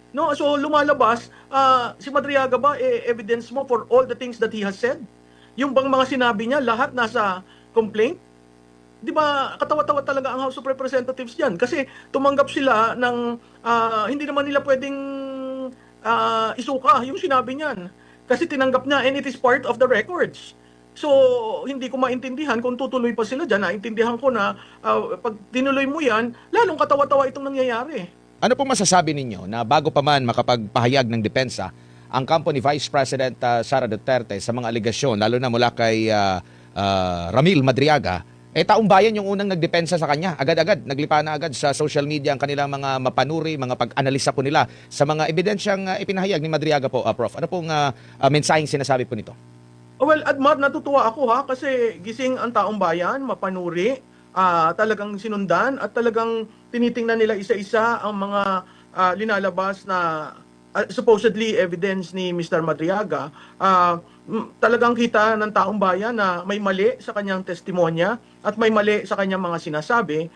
No, so lumalabas, si Madriaga ba evidence mo for all the things that he has said? Yung bang mga sinabi niya lahat nasa complaint? 'Di ba katawa-tawa talaga ang House of Representatives diyan kasi tumanggap sila ng hindi naman nila pwedeng isuka yung sinabi niyan. Kasi tinanggap niya and it is part of the records. So, hindi ko maintindihan kung tutuloy pa sila dyan. Naintindihan ko na pag tinuloy mo yan, lalong katawa-tawa itong nangyayari. Ano po masasabi ninyo na bago pa man makapagpahayag ng depensa ang kampo ni Vice President Sara Duterte sa mga aligasyon, lalo na mula kay Ramil Madriaga, taong bayan yung unang nagdepensa sa kanya. Agad-agad, naglipa na agad sa social media ang kanilang mga mapanuri, mga pag-analisa po nila sa mga ebidensyang ipinahayag ni Madriaga po, Prof. Ano pong mensaheng sinasabi po nito? Well, Admar, natutuwa ako kasi gising ang taong bayan, mapanuri, talagang sinundan at talagang tinitingnan nila isa-isa ang mga linalabas na supposedly evidence ni Mr. Madriaga. Talagang kita ng taong bayan na may mali sa kanyang testimonya at may mali sa kanyang mga sinasabi.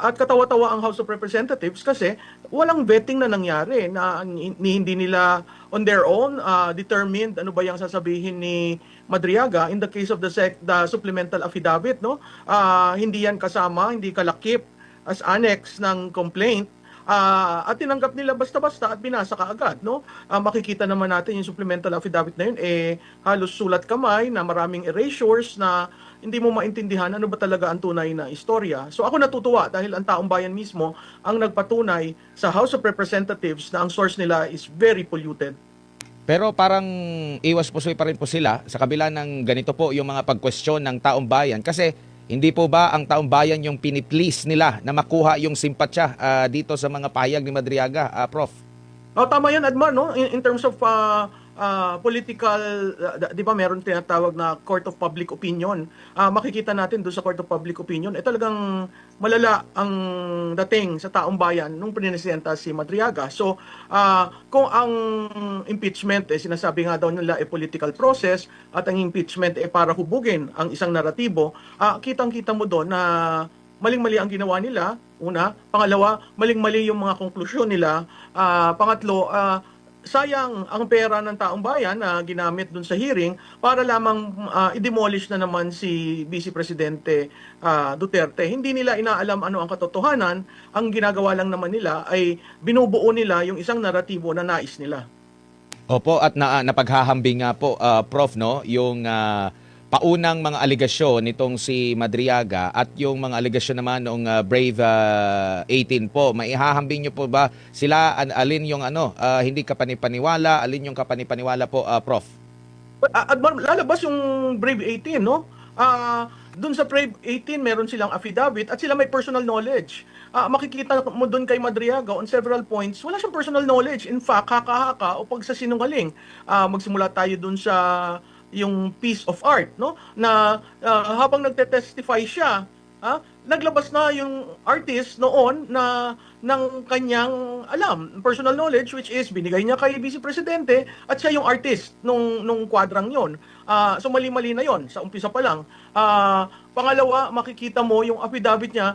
At katawa-tawa ang House of Representatives kasi walang vetting na nangyari na hindi nila on their own determined ano ba yung sasabihin ni Madriaga in the case of the supplemental affidavit, no? Hindi yan kasama, hindi kalakip as annex ng complaint. At tinanggap nila basta-basta at binasa kaagad, no? Makikita naman natin yung supplemental affidavit na yun halos sulat kamay na maraming erasures na hindi mo maintindihan ano ba talaga ang tunay na istorya. So ako natutuwa dahil ang taong bayan mismo ang nagpatunay sa House of Representatives na ang source nila is very polluted. Pero parang iwas pusoy pa rin po sila sa kabila ng ganito po yung mga pag-question ng taong bayan. Kasi hindi po ba ang taong bayan yung piniplease nila na makuha yung simpatsya dito sa mga pahayag ni Madriaga, Prof? Tama yan, Admar, no? In terms of political, di ba meron tinatawag na Court of Public Opinion. Makikita natin doon sa Court of Public Opinion, talagang malala ang dating sa taong bayan nung pininesenta si Madriaga. So, kung ang impeachment, sinasabi nga daw nila political process at ang impeachment para hubugin ang isang naratibo, kitang-kita mo doon na maling-mali ang ginawa nila, una. Pangalawa, maling-mali yung mga konklusyon nila. Pangatlo, sayang ang pera ng taong bayan na ginamit dun sa hearing para lamang i-demolish na naman si Vice Presidente Duterte. Hindi nila inaalam ano ang katotohanan. Ang ginagawa lang naman nila ay binubuo nila yung isang naratibo na nais nila. Opo, at napaghahambing nga po, Prof, no, yung paunang mga aligasyon nitong si Madriaga at yung mga aligasyon naman ng Brave 18 po. Maihahambing nyo po ba sila, alin yung hindi kapanipaniwala, alin yung kapanipaniwala po, Prof? At lalabas yung Brave 18, no? Doon sa Brave 18, meron silang affidavit at sila may personal knowledge. Makikita mo doon kay Madriaga on several points, wala siyang personal knowledge. In fact, haka-haka o pagsasinungaling. Magsimula tayo doon sa yung piece of art, no? Na habang nagte-testify siya, naglabas na yung artist noon na ng kanyang personal knowledge, which is binigay niya kay Vice Presidente at siya yung artist nung kwadrang yon. So mali-mali na yon sa umpisa pa lang. Pangalawa, makikita mo yung affidavit niya,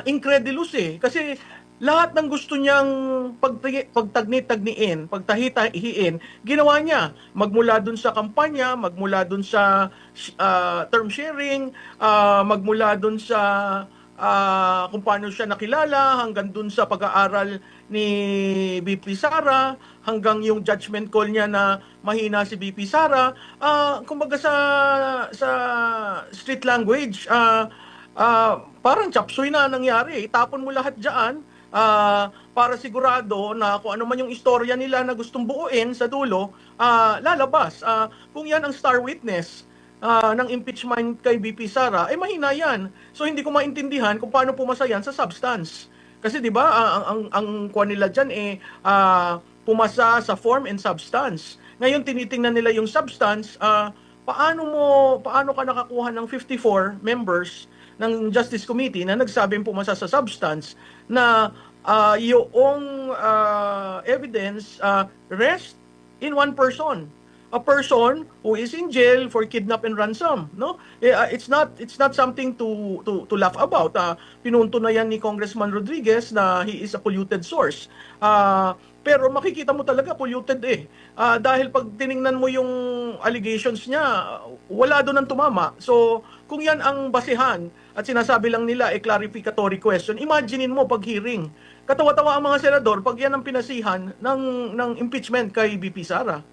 incredulous kasi lahat ng gusto niyang pagtagni-tagniin, pagtahi-tahiin, ginawa niya. Magmula dun sa kampanya, magmula dun sa term sharing, magmula dun sa kung paano siya nakilala, hanggang dun sa pag-aaral ni BP Sara, hanggang yung judgment call niya na mahina si BP Sara. Kumbaga sa street language, parang chapsuy na nangyari. Itapon mo lahat dyan para sigurado na kung ano man yung istorya nila na gustong buuin sa dulo, lalabas. Kung yan ang star witness ng impeachment kay BP Sara, mahina yan. So hindi ko maintindihan kung paano pumasa yan sa substance. Kasi di ba ang kuha nila dyan pumasa sa form and substance. Ngayon tinitingnan nila yung substance, paano ka nakakuha ng 54 members ng Justice Committee na nagsabing pumasa sa substance na yung evidence rest in one person, a person who is in jail for kidnap and ransom, no? It's not something to laugh about. Pinunto na yan ni Congressman Rodriguez na he is a polluted source. Pero makikita mo talaga polluted eh. Dahil pag tiningnan mo yung allegations niya, wala doon ang tumama. So, kung yan ang basihan at sinasabi lang nila clarificatory question, imaginein mo pag hearing. Katawa-tawa ang mga senador pag yan ang pinasihan ng impeachment kay BP Sara.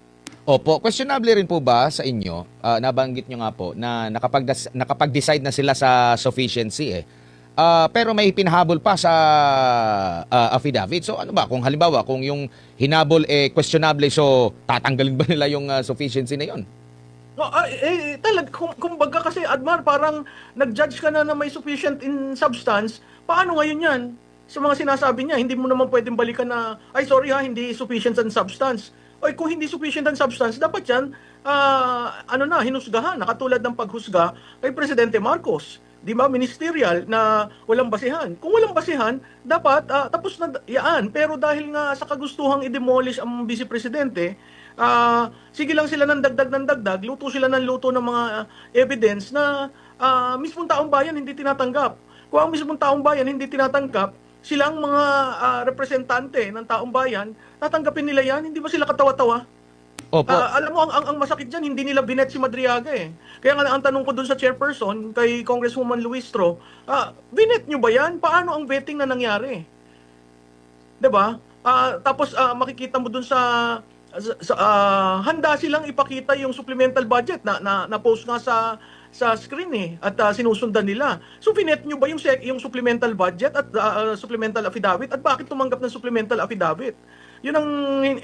Opo, questionable rin po ba sa inyo, nabanggit nyo nga po, na nakapag-decide na sila sa sufficiency pero may pinahabol pa sa affidavit. So ano ba, kung halimbawa, kung yung hinabol questionable, so tatanggalin ba nila yung sufficiency na yon? No, kumbaga kasi Admar, parang nag-judge ka na may sufficient in substance. Paano ngayon yan? Sa mga sinasabi niya, hindi mo naman pwedeng balikan na, ay sorry ha, hindi sufficient in substance. O kung hindi sufficient in substance, dapat yan, hinusgahan. Nakatulad ng paghusga kay Presidente Marcos. Di ba, ministerial na walang basihan. Kung walang basihan, dapat tapos na yan. Pero dahil nga sa kagustuhang i-demolish ang Vice Presidente, sige lang sila ng dagdag, luto sila ng luto ng mga evidence na mismong taong bayan hindi tinatanggap. Kung ang mismong taong bayan hindi tinatanggap, silang mga representante ng taong bayan, tatanggapin nila yan, hindi ba sila katawa-tawa? Opo. Alam mo, ang masakit dyan, hindi nila binet si Madriaga eh. Kaya nga ang tanong ko dun sa chairperson, kay Congresswoman Luistro, binet nyo ba yan? Paano ang vetting na nangyari? 'Di ba? Tapos makikita mo dun sa handa silang ipakita yung supplemental budget na post nga sa screen eh at sinusundan nila. So binet nyo ba yung supplemental budget at supplemental affidavit at bakit tumanggap ng supplemental affidavit? Yun ang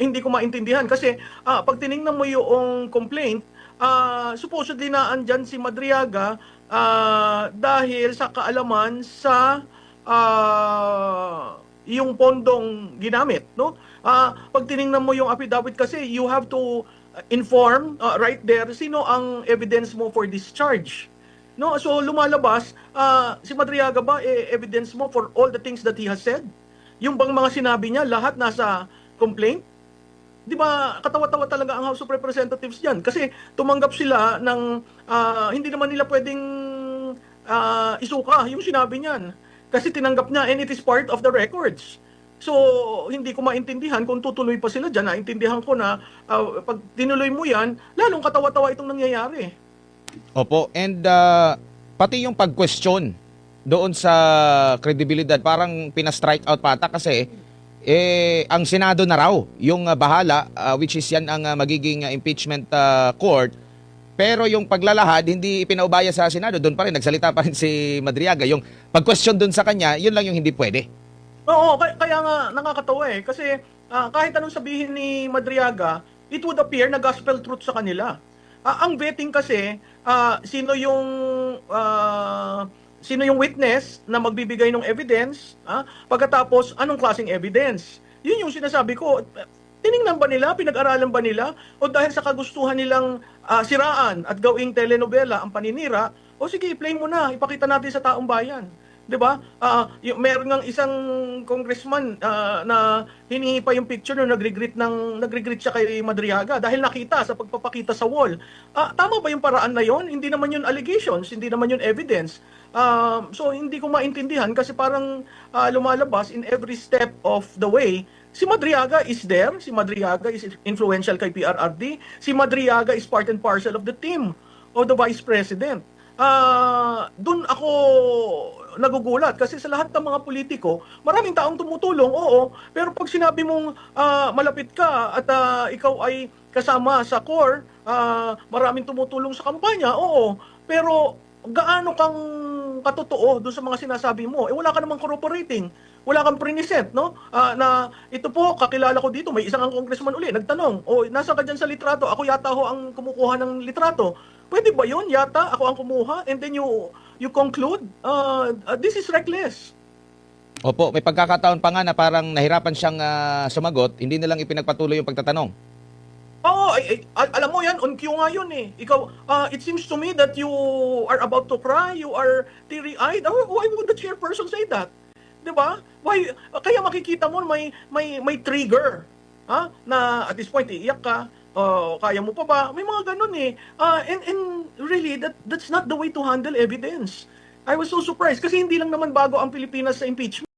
hindi ko maintindihan kasi pag tiningnan mo yung complaint, supposedly na andyan si Madriaga dahil sa kaalaman sa yung pondong ginamit, no? Pag tiningnan mo yung affidavit kasi, you have to inform right there sino ang evidence mo for discharge. No? So lumalabas, si Madriaga ba evidence mo for all the things that he has said? Yung bang mga sinabi niya, lahat nasa complaint? Di ba, katawa-tawa talaga ang House of Representatives diyan kasi tumanggap sila ng hindi naman nila pwedeng isuka yung sinabi niyan. Kasi tinanggap niya and it is part of the records. So, hindi ko maintindihan kung tutuloy pa sila dyan. Naintindihan ko na pag tinuloy mo yan, lalong katawa-tawa itong nangyayari. Opo, and pati yung pag-question doon sa kredibilidad, parang pina-strike out pata kasi ang Senado na raw yung bahala, which is yan ang magiging impeachment court. Pero yung paglalahad, hindi ipinaubaya sa Senado. Doon pa rin, nagsalita pa rin si Madriaga. Yung pag-question doon sa kanya, yun lang yung hindi pwede. Oo, kaya nga nakakatawa eh. Kasi kahit anong sabihin ni Madriaga, it would appear na gospel truth sa kanila. Ang vetting kasi, sino yung witness na magbibigay ng evidence, pagkatapos anong klaseng evidence. Yun yung sinasabi ko. Tiningnan ba nila, pinag-aralan ba nila, o dahil sa kagustuhan nilang siraan at gawing telenovela ang paninira, o sige, i-play mo na, ipakita natin sa taong bayan. 'Di ba? Meron ng isang congressman na hinihingi pa yung picture nung nagre-greet siya kay Madriaga dahil nakita sa pagpapakita sa wall. Tama ba yung paraan na yon? Hindi naman yun allegations, hindi naman yun evidence. So hindi ko maintindihan kasi parang lumalabas in every step of the way. Si Madriaga is there, si Madriaga is influential kay PRRD, si Madriaga is part and parcel of the team of the Vice President. Doon ako nagugulat kasi sa lahat ng mga politiko, maraming taong tumutulong, oo, pero pag sinabi mong malapit ka at ikaw ay kasama sa core, maraming tumutulong sa kampanya, oo, pero gaano kang katotoo doon sa mga sinasabi mo? Wala ka namang corroborating. Wala kang present, no? Na ito po, kakilala ko dito, may isang congressman uli, nagtanong, nasa ka dyan sa litrato? Ako yata ho ang kumukuha ng litrato. Pwede ba yun? Yata, ako ang kumuha? And then you conclude, this is reckless. Opo, may pagkakataon pa nga na parang nahirapan siyang sumagot, hindi na lang ipinagpatuloy yung pagtatanong. Oo, alam mo yan, on cue nga yun eh. Ikaw, it seems to me that you are about to cry, you are teary-eyed. Why would the chairperson say that? 'Di ba? Why kaya makikita mo may trigger, na at this point iiyak ka, kaya mo pa ba? May mga ganun eh. And really that's not the way to handle evidence. I was so surprised kasi hindi lang naman bago ang Pilipinas sa impeachment.